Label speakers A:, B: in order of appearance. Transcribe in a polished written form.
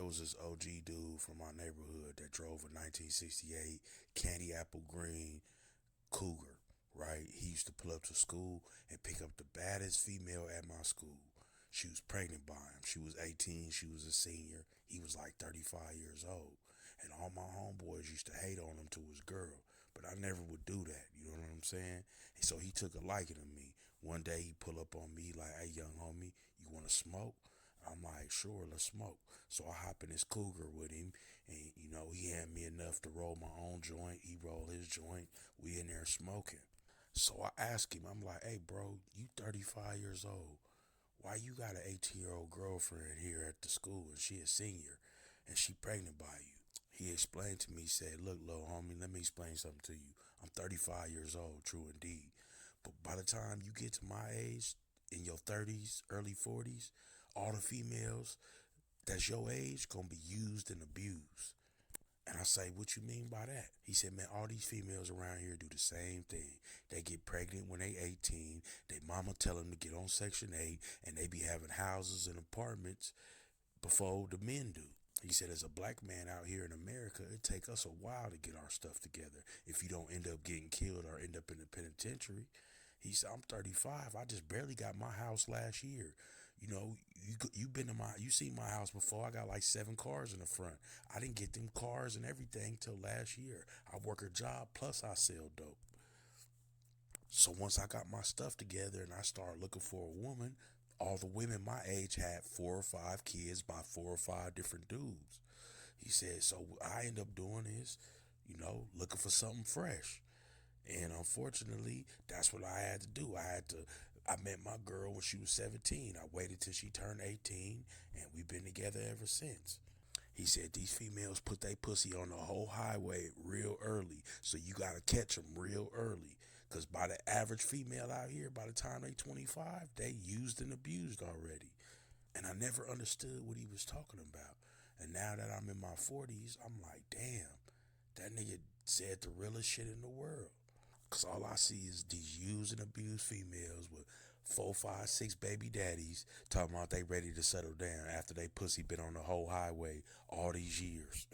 A: There was this OG dude from my neighborhood that drove a 1968 candy apple green Cougar, right? He used to pull up to school and pick up the baddest female at my school. She was pregnant by him. She was 18. She was a senior. He was like 35 years old. And all my homeboys used to hate on him to his girl. But I never would do that. You know what I'm saying? And so he took a liking to me. One day he pull up on me like, hey, young homie, you want to smoke? I'm like, sure, let's smoke. So I hop in his Cougar with him, and he had me enough to roll my own joint. He rolled his joint. We in there smoking. So I asked him, I'm like, hey, bro, you 35 years old. Why you got an 18-year-old girlfriend here at the school and she a senior and she pregnant by you? He explained to me, said, look, little homie, let me explain something to you. I'm 35 years old, true indeed. But by the time you get to my age, in your 30s, early 40s, all the females that's your age gonna be used and abused. And I say, what you mean by that? He said, man, all these females around here do the same thing. They get pregnant when they 18. They mama tell them to get on Section 8, and they be having houses and apartments before the men do. He said, as a black man out here in America, it take us a while to get our stuff together if you don't end up getting killed or end up in the penitentiary. He said, I'm 35. I just barely got my house last year. You seen my house before. I got like 7 cars in the front. I didn't get them cars and everything till last year. I work a job plus I sell dope. So once I got my stuff together and I started looking for a woman, all the women my age had 4 or 5 kids by 4 or 5 different dudes. He said, so I end up doing is, looking for something fresh. And unfortunately, that's what I had to do. I met my girl when she was 17. I waited till she turned 18, and we've been together ever since. He said these females put their pussy on the whole highway real early, so you gotta catch them real early. Cause by the average female out here, by the time they 25, they used and abused already. And I never understood what he was talking about. And now that I'm in my 40s, I'm like, damn, that nigga said the realest shit in the world. Cause all I see is these used and abused females with 4, 5, 6 baby daddies talking about they ready to settle down after they pussy been on the whole highway all these years.